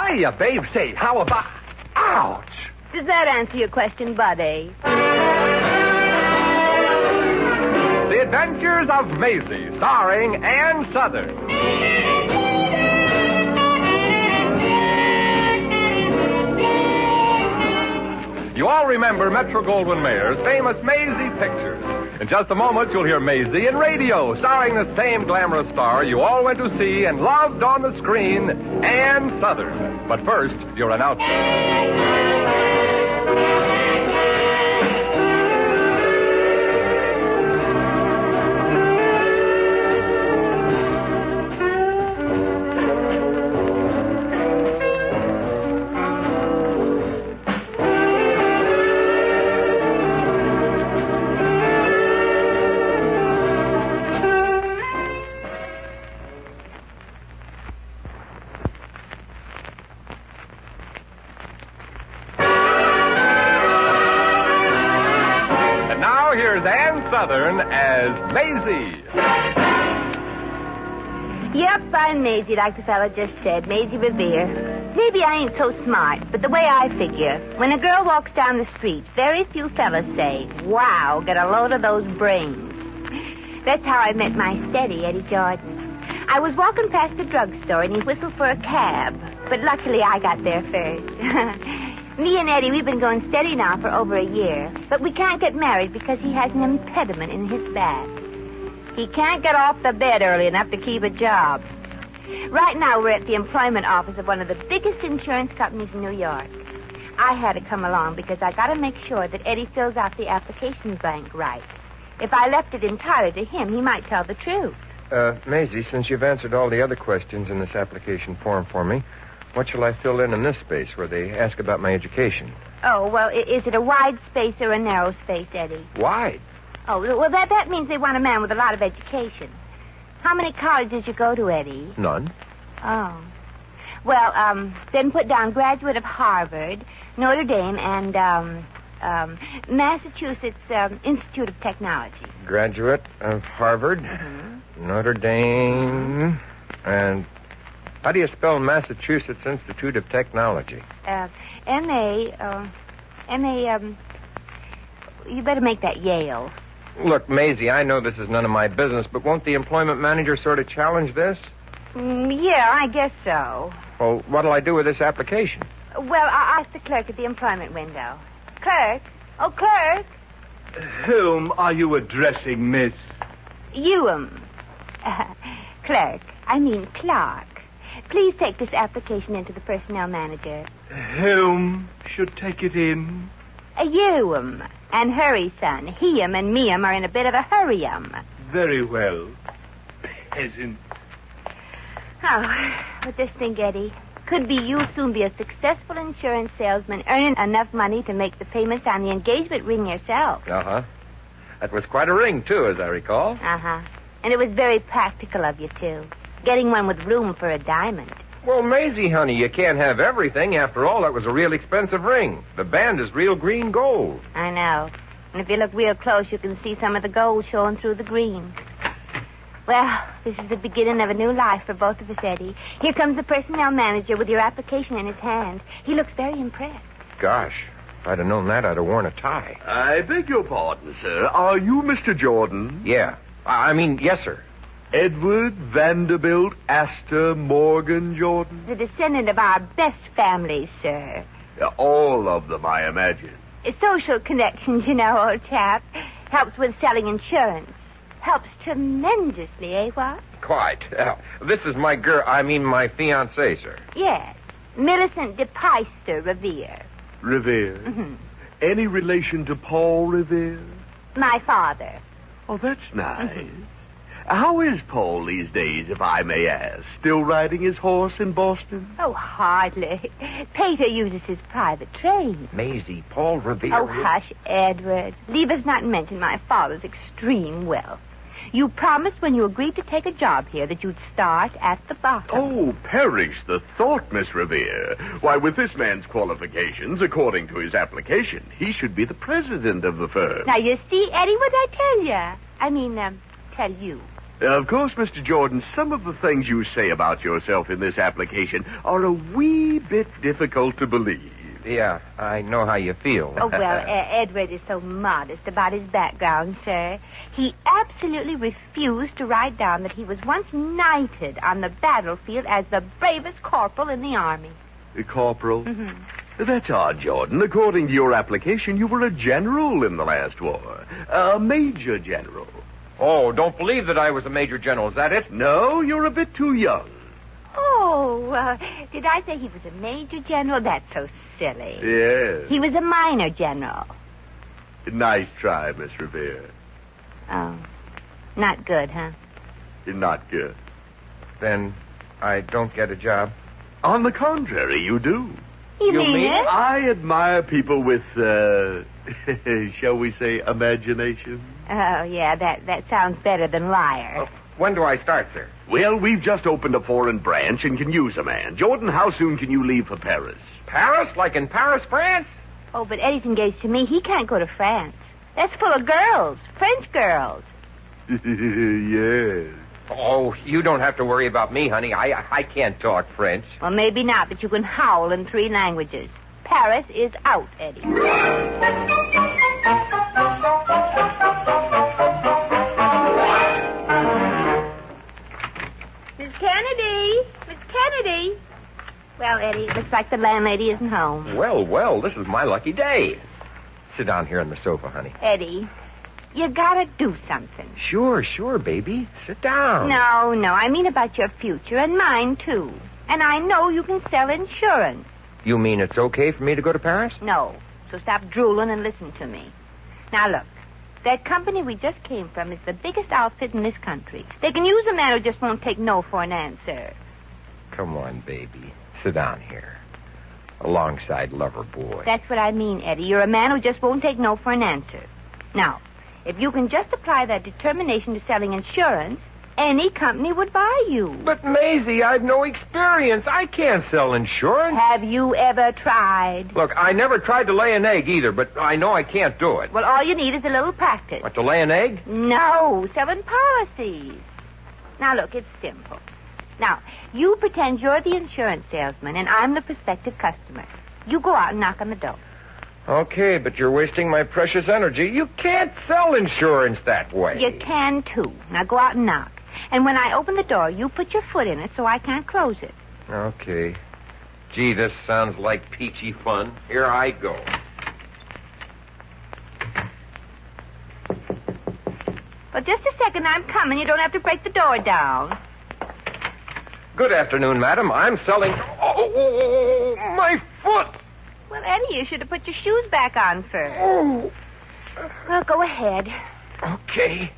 Hiya, babe. Say, how about... Ouch! Does that answer your question, buddy? The Adventures of Maisie, starring Ann Sothern. You all remember Metro-Goldwyn-Mayer's famous Maisie pictures. In just a moment, you'll hear Maisie in radio, starring the same glamorous star you all went to see and loved on the screen, Ann Sothern. But first, your announcement. Here's Ann Sothern as Maisie. Yep, I'm Maisie, like the fellow just said, Maisie Revere. Maybe I ain't so smart, but the way I figure, when a girl walks down the street, very few fellas say, wow, get a load of those brains. That's how I met my steady, Eddie Jordan. I was walking past the drugstore, and he whistled for a cab, but luckily I got there first. Me and Eddie, we've been going steady now for over a year, but we can't get married because he has an impediment in his back. He can't get off the bed early enough to keep a job. Right now, we're at the employment office of one of the biggest insurance companies in New York. I had to come along because I got to make sure that Eddie fills out the application blank right. If I left it entirely to him, he might tell the truth. Maisie, since you've answered all the other questions in this application form for me, what shall I fill in this space where they ask about my education? Oh, well, is it a wide space or a narrow space, Eddie? Wide. Oh, well, that means they want a man with a lot of education. How many colleges you go to, Eddie? None. Oh. Well, then put down graduate of Harvard, Notre Dame, and Massachusetts Institute of Technology. Graduate of Harvard, Notre Dame, and... How do you spell Massachusetts Institute of Technology? M-A, you better make that Yale. Look, Maisie, I know this is none of my business, but won't the employment manager sort of challenge this? Yeah, I guess so. Well, what'll I do with this application? Well, I'll ask the clerk at the employment window. Clerk? Oh, clerk? Whom are you addressing, miss? You, clerk. I mean Clark. Please take this application into the personnel manager. Whom should take it in? You, and hurry, son. He-'em and me-'em are in a bit of a hurry-'em. Very well. Peasant. Oh, but just think, Eddie. Could be you'll soon be a successful insurance salesman, earning enough money to make the payments on the engagement ring yourself. Uh-huh. That was quite a ring, too, as I recall. Uh-huh. And it was very practical of you, too. Getting one with room for a diamond. Well, Maisie, honey, you can't have everything. After all, that was a real expensive ring. The band is real green gold. I know. And if you look real close, you can see some of the gold showing through the green. Well, this is the beginning of a new life for both of us, Eddie. Here comes the personnel manager with your application in his hand. He looks very impressed. Gosh, if I'd have known that, I'd have worn a tie. I beg your pardon, sir. Are you Mr. Jordan? Yeah. I mean, yes, sir. Edward Vanderbilt Astor Morgan Jordan? The descendant of our best families, sir. All of them, I imagine. Social connections, you know, old chap. Helps with selling insurance. Helps tremendously, eh, what? Quite. This is my girl, my fiancée, sir. Yes. Millicent DePeister Revere. Revere? Mm-hmm. Any relation to Paul Revere? My father. Oh, that's nice. How is Paul these days, if I may ask? Still riding his horse in Boston? Oh, hardly. Pater uses his private train. Maisie, Paul Revere. Oh, hush, Edward. Leave us not mention my father's extreme wealth. You promised when you agreed to take a job here that you'd start at the bottom. Oh, perish the thought, Miss Revere. Why, with this man's qualifications, according to his application, he should be the president of the firm. Now, you see, Eddie, what I tell you? Tell you. Of course, Mr. Jordan, some of the things you say about yourself in this application are a wee bit difficult to believe. Yeah, I know how you feel. Oh, well, Edward is so modest about his background, sir. He absolutely refused to write down that he was once knighted on the battlefield as the bravest corporal in the army. Corporal? Mm-hmm. That's odd, Jordan. According to your application, you were a general in the last war. A major general. Oh, don't believe that I was a major general. Is that it? No, you're a bit too young. Oh, did I say he was a major general? That's so silly. Yes. He was a minor general. Nice try, Miss Revere. Oh, not good, huh? Not good. Then I don't get a job. On the contrary, you do. You mean it? I admire people with, shall we say, imagination. Oh, yeah, that sounds better than liar. When do I start, sir? Well, we've just opened a foreign branch and can use a man. Jordan, how soon can you leave for Paris? Paris? Like in Paris, France? Oh, but Eddie's engaged to me. He can't go to France. That's full of girls. French girls. Yes. Oh, you don't have to worry about me, honey. I can't talk French. Well, maybe not, but you can howl in 3 languages. Paris is out, Eddie. Miss Kennedy! Miss Kennedy! Well, Eddie, it looks like the landlady isn't home. Well, this is my lucky day. Sit down here on the sofa, honey. Eddie, you gotta do something. Sure, baby. Sit down. No, I mean about your future and mine, too. And I know you can sell insurance. You mean it's okay for me to go to Paris? No, so stop drooling and listen to me. Now, look, that company we just came from is the biggest outfit in this country. They can use a man who just won't take no for an answer. Come on, baby. Sit down here. Alongside Lover Boy. That's what I mean, Eddie. You're a man who just won't take no for an answer. Now, if you can just apply that determination to selling insurance, any company would buy you. But, Maisie, I've no experience. I can't sell insurance. Have you ever tried? Look, I never tried to lay an egg either, but I know I can't do it. Well, all you need is a little practice. What, to lay an egg? No, selling policies. Now, look, it's simple. Now, you pretend you're the insurance salesman, and I'm the prospective customer. You go out and knock on the door. Okay, but you're wasting my precious energy. You can't sell insurance that way. You can, too. Now, go out and knock. And when I open the door, you put your foot in it so I can't close it. Okay. Gee, this sounds like peachy fun. Here I go. Well, just a second. I'm coming. You don't have to break the door down. Good afternoon, madam. I'm selling... Oh, my foot! Well, Eddie, you should have put your shoes back on first. Oh. Well, go ahead. Okay.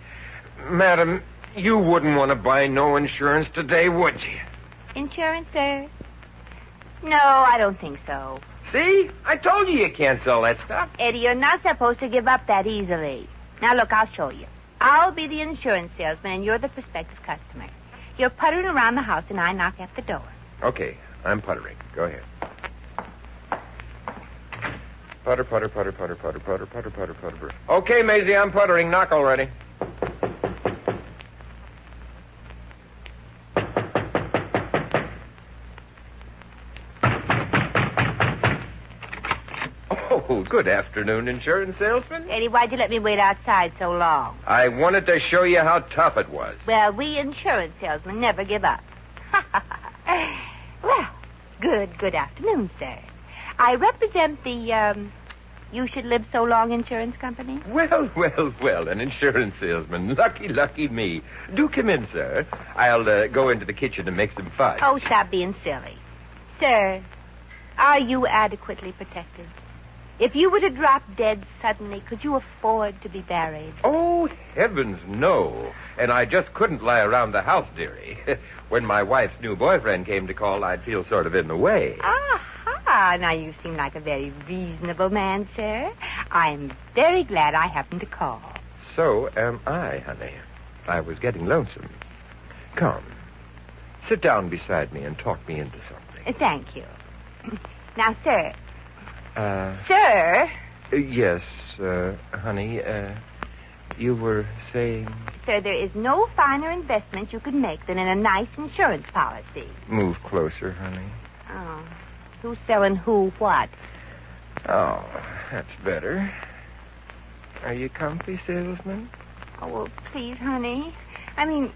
Madam, you wouldn't want to buy no insurance today, would you? Insurance, sir? No, I don't think so. See? I told you can't sell that stuff. Eddie, you're not supposed to give up that easily. Now, look, I'll show you. I'll be the insurance salesman, and you're the prospective customer. You're puttering around the house, and I knock at the door. Okay, I'm puttering. Go ahead. Putter, putter, putter, putter, putter, putter, putter, putter, putter. Okay, Maisie, I'm puttering. Knock already. Oh, good afternoon, insurance salesman. Eddie, why'd you let me wait outside so long? I wanted to show you how tough it was. Well, we insurance salesmen never give up. Well, good afternoon, sir. I represent the, You Should Live So Long insurance company. Well, an insurance salesman. Lucky me. Do come in, sir. I'll go into the kitchen and make some fudge. Oh, stop being silly. Sir, are you adequately protected? If you were to drop dead suddenly, could you afford to be buried? Oh, heavens, no. And I just couldn't lie around the house, dearie. When my wife's new boyfriend came to call, I'd feel sort of in the way. Aha! Now, you seem like a very reasonable man, sir. I'm very glad I happened to call. So am I, honey. I was getting lonesome. Come. Sit down beside me and talk me into something. Thank you. Now, sir... Sir? Yes, honey, you were saying... sir, there is no finer investment you could make than in a nice insurance policy. Move closer, honey. Oh. Who's selling who what? Oh, that's better. Are you comfy, salesman? Oh, well, please, honey. I mean,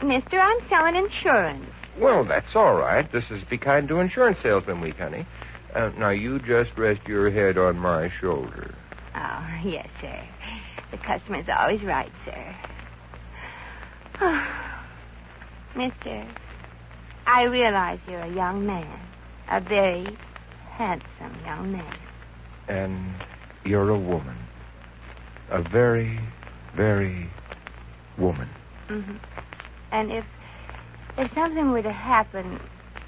mister, I'm selling insurance. Well, that's all right. This is Be Kind to Insurance Salesman Week, honey. Now, you just rest your head on my shoulder. Oh, yes, sir. The customer's always right, sir. Oh, mister, I realize you're a young man. A very handsome young man. And you're a woman. A very, very woman. Mm-hmm. And if something were to happen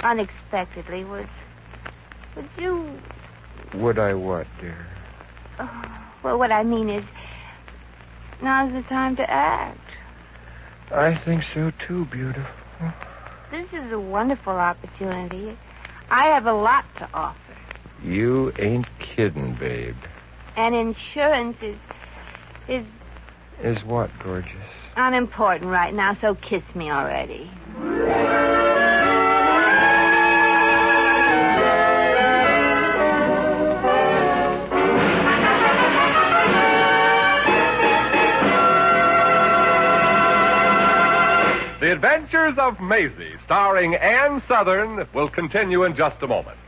unexpectedly, would you... Would I what, dear? Oh, well, what I mean is, now's the time to act. I think so, too, beautiful. This is a wonderful opportunity. I have a lot to offer. You ain't kidding, babe. And insurance is Is what, gorgeous? unimportant right now, so kiss me already. The Adventures of Maisie, starring Ann Sothern, will continue in just a moment.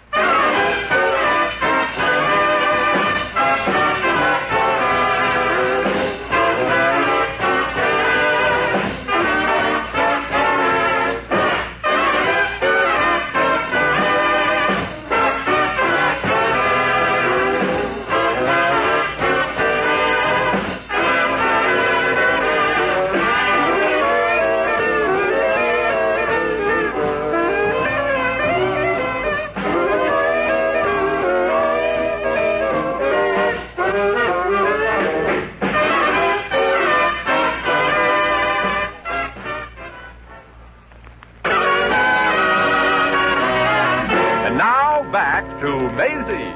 To Maisie.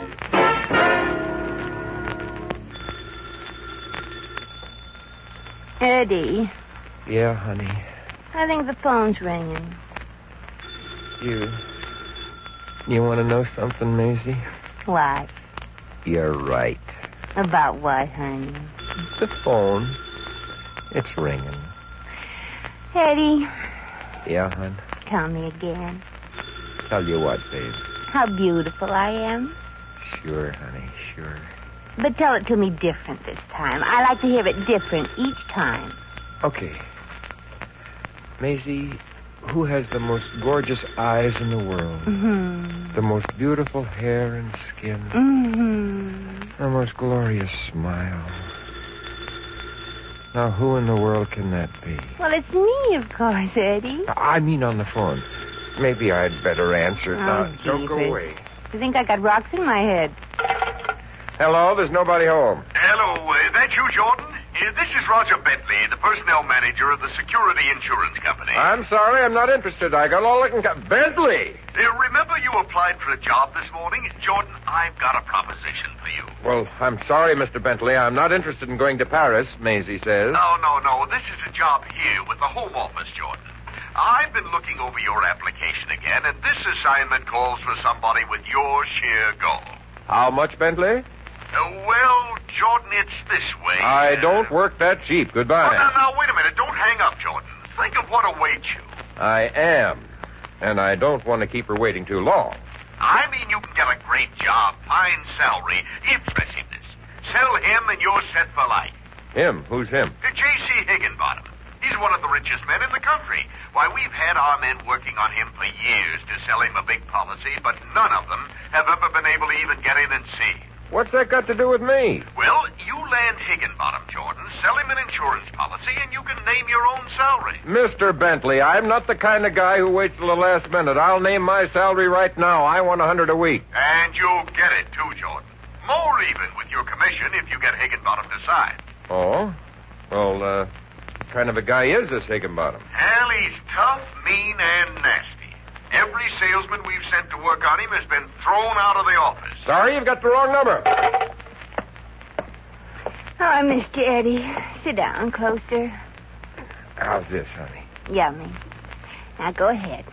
Eddie, Yeah, honey. I think the phone's ringing. You want to know something, Maisie? What? You're right. About what, honey? The phone. It's ringing. Eddie, Yeah, hon? tell me again. Tell you what, babe. How beautiful I am. Sure, honey, sure. But tell it to me different this time. I like to hear it different each time. Okay. Maisie, who has the most gorgeous eyes in the world? Mm-hmm. The most beautiful hair and skin? Mm-hmm. The most glorious smile? Now, who in the world can that be? Well, it's me, of course, Eddie. I mean on the phone. Maybe I'd better answer. Oh, Don't go jeepers. away. You think I got rocks in my head? Hello, there's nobody home. Hello, that you, Jordan? This is Roger Bentley, the personnel manager of the Security Insurance Company. I'm sorry, I'm not interested. I got all I can... Bentley! Remember you applied for a job this morning? Jordan, I've got a proposition for you. Well, I'm sorry, Mr. Bentley. I'm not interested in going to Paris, Maisie says. No. This is a job here with the Home Office, Jordan. I've been looking over your application again, and this assignment calls for somebody with your sheer goal. How much, Bentley? Well, Jordan, it's this way. I don't work that cheap. Goodbye. Oh, now, wait a minute. Don't hang up, Jordan. Think of what awaits you. I am. And I don't want to keep her waiting too long. I mean, you can get a great job, fine salary, impressiveness. Sell him and you're set for life. Him? Who's him? J.C. Higginbottom. He's one of the richest men in the country. Why, we've had our men working on him for years to sell him a big policy, but none of them have ever been able to even get in and see. What's that got to do with me? Well, you land Higginbottom, Jordan, sell him an insurance policy, and you can name your own salary. Mr. Bentley, I'm not the kind of guy who waits till the last minute. I'll name my salary right now. I want $100 a week. And you'll get it, too, Jordan. More even with your commission if you get Higginbottom to sign. Oh? Well, what kind of a guy is this Higginbottom? Hell, he's tough, mean, and nasty. Every salesman we've sent to work on him has been thrown out of the office. Sorry, you've got the wrong number. Oh, Mr. Eddie, sit down closer. How's this, honey? Yummy. Now, go ahead.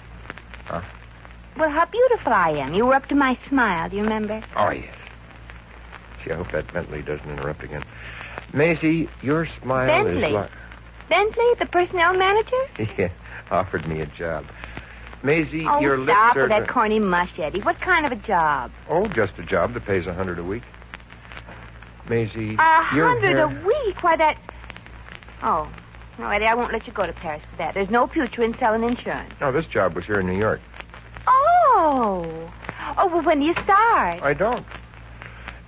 Huh? Well, how beautiful I am. You were up to my smile. Do you remember? Oh, yes. Gee, I hope that Bentley doesn't interrupt again. Maisie, your smile is Bentley? like... Bentley, the personnel manager? Yeah, offered me a job. Maisie, Oh, your lips stop are... with that corny mush, Eddie. What kind of a job? Oh, just a job that pays $100 a week. Maisie, $100 hair... a week? Why, that... Oh, no, Eddie, I won't let you go to Paris for that. There's no future in selling insurance. No, this job was here in New York. Oh. Oh, well, when do you start? I don't.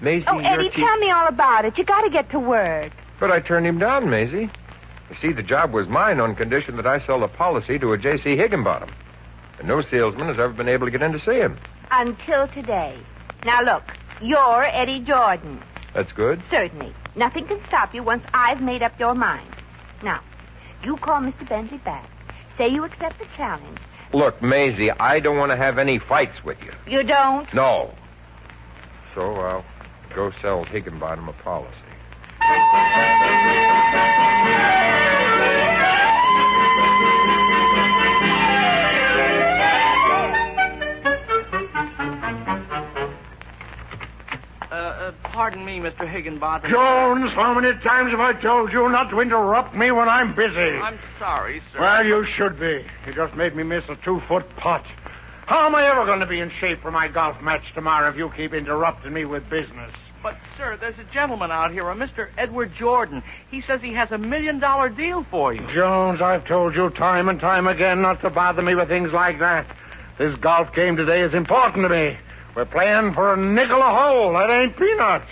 Maisie, Oh, Eddie, tell me all about it. You got to get to work. But I turned him down, Maisie. You see, the job was mine on condition that I sell the policy to a J.C. Higginbottom. And no salesman has ever been able to get in to see him. Until today. Now, look, you're Eddie Jordan. That's good. Certainly. Nothing can stop you once I've made up your mind. Now, you call Mr. Bentley back. Say you accept the challenge. Look, Maisie, I don't want to have any fights with you. You don't? No. So I'll go sell Higginbottom a policy. Pardon me, Mr. Higginbottom. Jones, how many times have I told you not to interrupt me when I'm busy? I'm sorry, sir. Well, you should be. You just made me miss a 2-foot putt. How am I ever going to be in shape for my golf match tomorrow if you keep interrupting me with business? But, sir, there's a gentleman out here, a Mr. Edward Jordan. He says he has $1 million deal for you. Jones, I've told you time and time again not to bother me with things like that. This golf game today is important to me. We're playing for a nickel a hole. That ain't peanuts.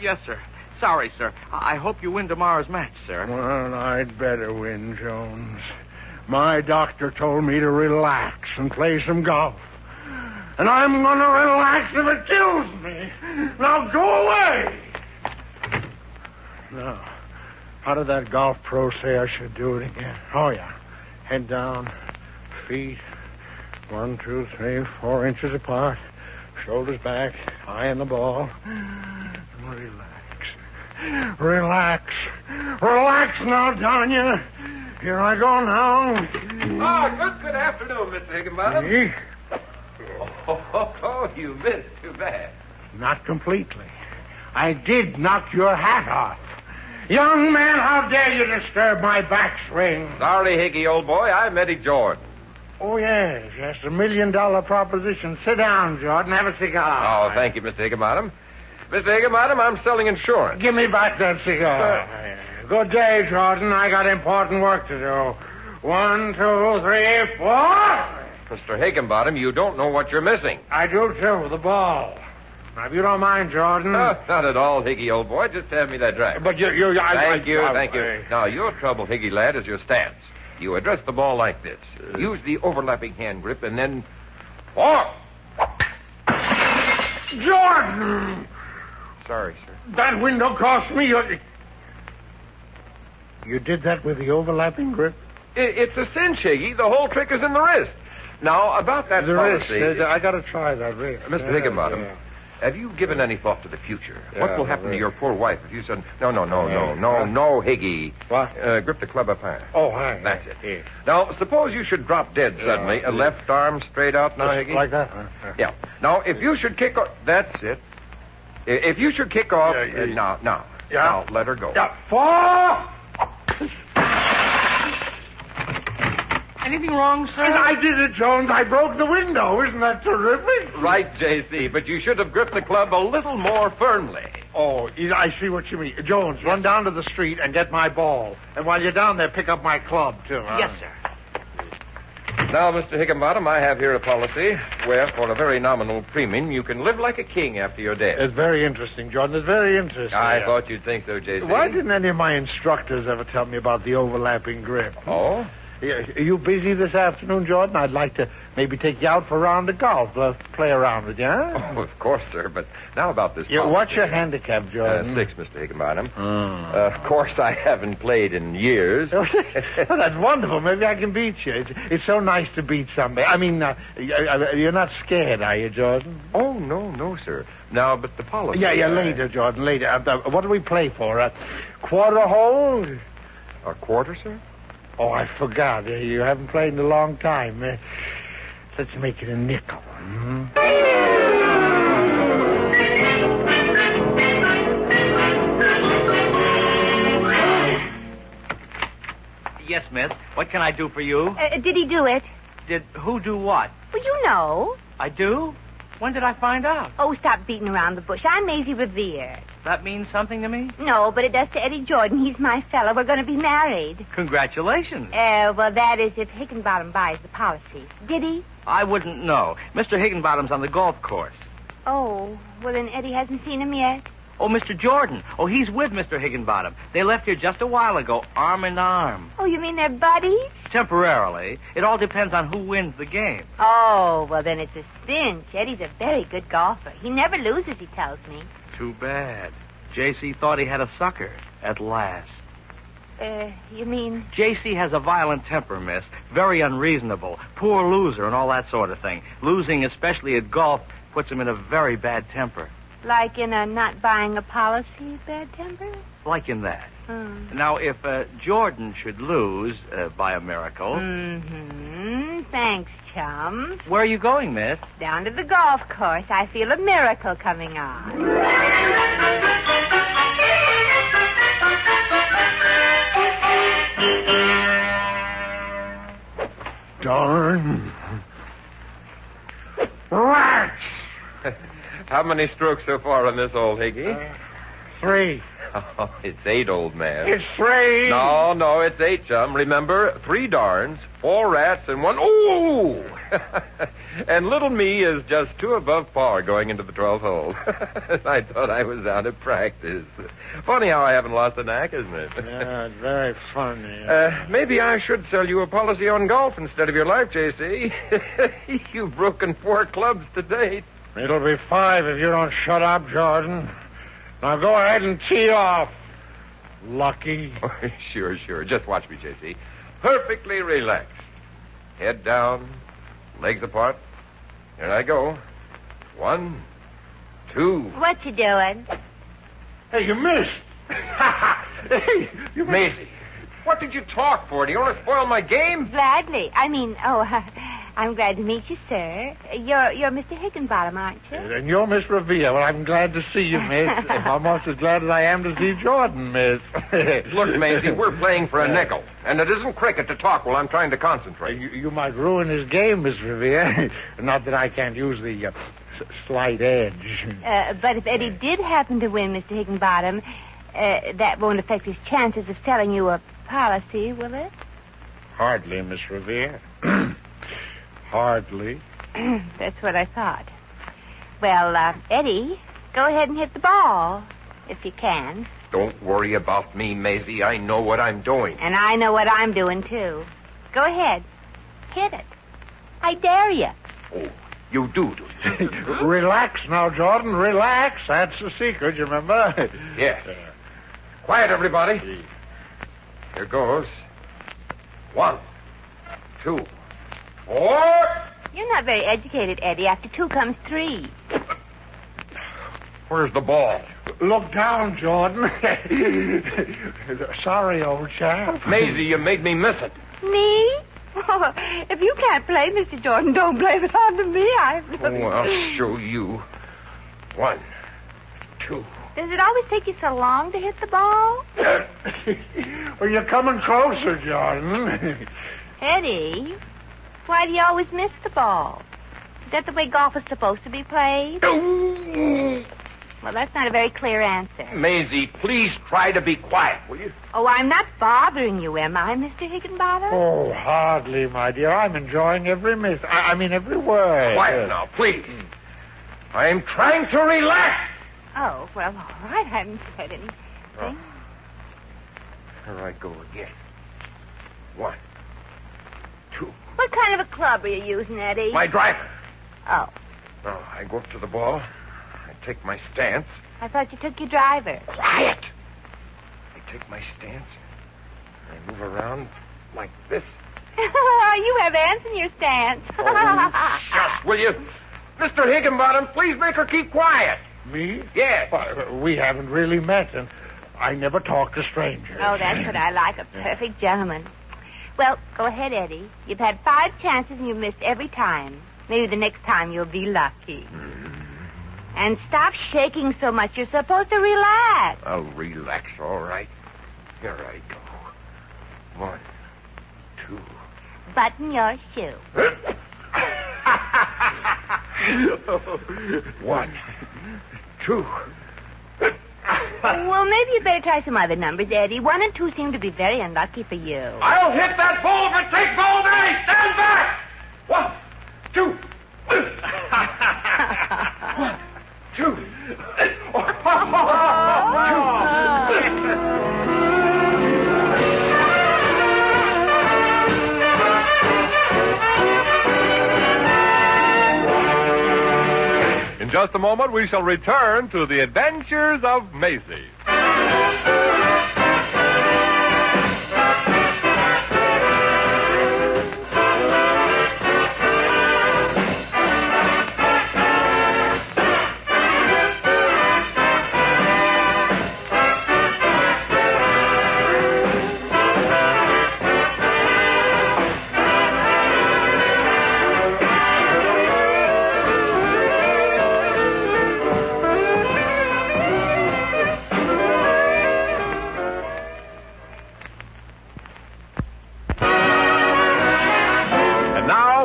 Yes, sir. Sorry, sir. I hope you win tomorrow's match, sir. Well, I'd better win, Jones. My doctor told me to relax and play some golf. And I'm going to relax if it kills me. Now go away. Now, how did that golf pro say I should do it again? Oh, yeah. Head down, feet 1, 2, 3, 4 inches apart. Shoulders back, eye on the ball. Relax. Relax. Relax now, Donya. Here I go now. Oh, good afternoon, Mr. Higginbottom. Me? Oh, you missed. Too bad. Not completely. I did knock your hat off. Young man, how dare you disturb my backswing? Sorry, Higgy, old boy. I'm Eddie Jordan. Oh, yes, $1 million proposition. Sit down, Jordan. Have a cigar. Oh, thank you, Mr. Higginbottom. Mr. Higginbottom, I'm selling insurance. Give me back that cigar. Good day, Jordan. I got important work to do. 1, 2, 3, 4. Mr. Higginbottom, you don't know what you're missing. I do, too, the ball. Now, if you don't mind, Jordan. Not at all, Higgy, old boy. Just have me that drag. But you... Thank you. Now, your trouble, Higgy lad, is your stance. You address the ball like this. Use the overlapping hand grip and then... Oh! Jordan! Sorry, sir. That window cost me... You did that with the overlapping grip? It's a cinch, Higgy. The whole trick is in the wrist. Now, about that policy... wrist. I got to try that wrist. Mr. Higginbottom, have you given any thought to the future? What will happen to your poor wife if you said... No, Higgy. What? Grip the club up high. Oh, hi. That's it. Yeah. Now, suppose you should drop dead suddenly. A left arm straight out now, Higgy. Like that? Yeah. Now, if you should kick off... That's it. If you should kick off... Now, let her go. Yeah. 4! Anything wrong, sir? And I did it, Jones. I broke the window. Isn't that terrific? Right, J.C., but you should have gripped the club a little more firmly. Oh, I see what you mean. Jones, run down to the street and get my ball. And while you're down there, pick up my club, too. Huh? Yes, sir. Now, Mr. Higginbottom, I have here a policy where, for a very nominal premium, you can live like a king after you're dead. It's very interesting, Jordan. It's very interesting. I thought you'd think so, J.C. Why didn't any of my instructors ever tell me about the overlapping grip? Oh? Are you busy this afternoon, Jordan? I'd like to maybe take you out for a round of golf. Play around with you, huh? Oh, of course, sir. But now about this policy. What's your handicap, Jordan? 6, Mr. Higginbottom. Of course, I haven't played in years. Oh, that's wonderful. Maybe I can beat you. It's so nice to beat somebody. I mean, you're not scared, are you, Jordan? Oh, no, sir. Now, but the policy... Yeah, later, Jordan, later. What do we play for? A quarter hole? A quarter, sir? Oh, I forgot. You haven't played in a long time. Let's make it a nickel. Hmm? Yes, miss. What can I do for you? Did he do it? Did who do what? Well, you know. I do? When did I find out? Oh, stop beating around the bush. I'm Maisie Revere. That means something to me? No, but it does to Eddie Jordan. He's my fella. We're going to be married. Congratulations. Well, that is if Higginbottom buys the policy. Did he? I wouldn't know. Mr. Higginbottom's on the golf course. Oh, well, then Eddie hasn't seen him yet. Oh, Mr. Jordan. Oh, he's with Mr. Higginbottom. They left here just a while ago, arm in arm. Oh, you mean they're buddies? Temporarily. It all depends on who wins the game. Oh, well, then it's a cinch. Eddie's a very good golfer. He never loses, he tells me. Too bad. J.C. thought he had a sucker at last. You mean? J.C. has a violent temper, miss. Very unreasonable. Poor loser and all that sort of thing. Losing, especially at golf, puts him in a very bad temper. Like in a not buying a policy bad temper? Like in that. Now, if Jordan should lose by a miracle... Mm-hmm. Thanks, chum. Where are you going, miss? Down to the golf course. I feel a miracle coming on. Darn. Rats! How many strokes so far on this, old Higgy? 3. Oh, it's 8, old man. It's 3. No, it's 8, chum. Remember, 3 darns, 4 rats, and 1... Ooh! And little me is just 2 above par going into the 12th hole. I thought I was out of practice. Funny how I haven't lost the knack, isn't it? Yeah, it's very funny. Maybe I should sell you a policy on golf instead of your life, J.C. You've broken 4 clubs to date. It'll be 5 if you don't shut up, Jordan. Now go ahead and tee off. Lucky. Oh, sure. Just watch me, J.C. Perfectly relaxed. Head down, legs apart. Here I go. 1, 2. What you doing? Hey, you missed. Hey, you missed. Maisie, what did you talk for? Do you want to spoil my game? Gladly. I'm glad to meet you, sir. You're Mr. Higginbottom, aren't you? And you're Miss Revere. Well, I'm glad to see you, miss. I'm almost as glad as I am to see Jordan, miss. Look, Maisie, we're playing for a nickel. And it isn't cricket to talk while I'm trying to concentrate. You might ruin his game, Miss Revere. Not that I can't use the slight edge. But if Eddie did happen to win, Mr. Higginbottom, that won't affect his chances of selling you a policy, will it? Hardly, Miss Revere. Hardly. That's what I thought. Well, Eddie, go ahead and hit the ball, if you can. Don't worry about me, Maisie. I know what I'm doing. And I know what I'm doing, too. Go ahead. Hit it. I dare you. Oh, you do you? Relax now, Jordan. Relax. That's the secret, you remember? Yes. Quiet, everybody. Here goes. 1, 2, 4. You're not very educated, Eddie. After 2 comes 3. Where's the ball? Look down, Jordan. Sorry, old chap. Maisie, you made me miss it. Me? Oh, if you can't play, Mr. Jordan, don't blame it on me. Oh, I'll show you. 1, 2. Does it always take you so long to hit the ball? Well, you're coming closer, Jordan. Eddie, why do you always miss the ball? Is that the way golf is supposed to be played? Well, that's not a very clear answer. Maisie, please try to be quiet, will you? Oh, I'm not bothering you, am I, Mr. Higginbottom? Oh, hardly, my dear. I'm enjoying every miss. I mean, every word. Quiet now, please. I'm trying to relax. Oh, well, all right. I haven't said anything. Oh. Here I go again. 1, 2. What kind of a club are you using, Eddie? My driver. Oh. Now, I go up to the ball. I take my stance. I thought you took your driver. Quiet. I take my stance. I move around like this. You have ants in your stance. Oh, shush, will you? Mr. Higginbottom, please make her keep quiet. Me? Yes. We haven't really met, and I never talk to strangers. Oh, that's what I like, a perfect gentleman. Well, go ahead, Eddie. You've had 5 chances and you've missed every time. Maybe the next time you'll be lucky. And stop shaking so much. You're supposed to relax. I'll relax, all right. Here I go. 1, 2. Button your shoe. 1, 2. Well, maybe you'd better try some other numbers, Eddie. 1 and 2 seem to be very unlucky for you. I'll hit that ball if it takes all day. Stand back. 1, 2. 1, 2. In just a moment, we shall return to the Adventures of Maisie.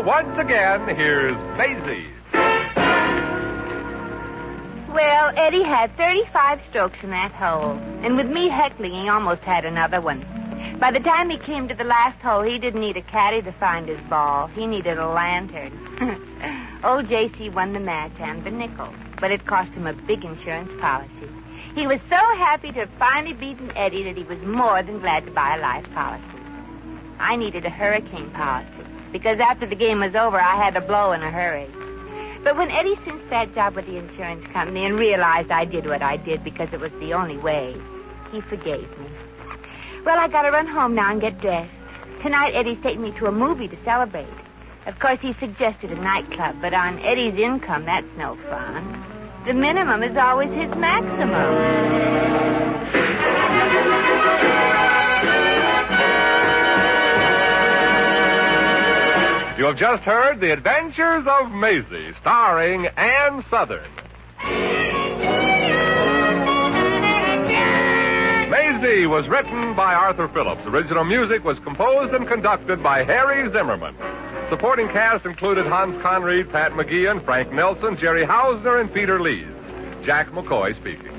Once again, here's Maisie. Well, Eddie had 35 strokes in that hole. And with me heckling, he almost had another one. By the time he came to the last hole, he didn't need a caddy to find his ball. He needed a lantern. Old J.C. won the match and the nickel. But it cost him a big insurance policy. He was so happy to have finally beaten Eddie that he was more than glad to buy a life policy. I needed a hurricane policy. Because after the game was over, I had to blow in a hurry. But when Eddie cinched that job with the insurance company and realized I did what I did because it was the only way, he forgave me. Well, I got to run home now and get dressed. Tonight, Eddie's taking me to a movie to celebrate. Of course, he suggested a nightclub, but on Eddie's income, that's no fun. The minimum is always his maximum. You have just heard The Adventures of Maisie, starring Ann Sothern. Maisie was written by Arthur Phillips. Original music was composed and conducted by Harry Zimmerman. Supporting cast included Hans Conreid, Pat McGeehan, Frank Nelson, Jerry Hausner, and Peter Leeds. Jack McCoy speaking.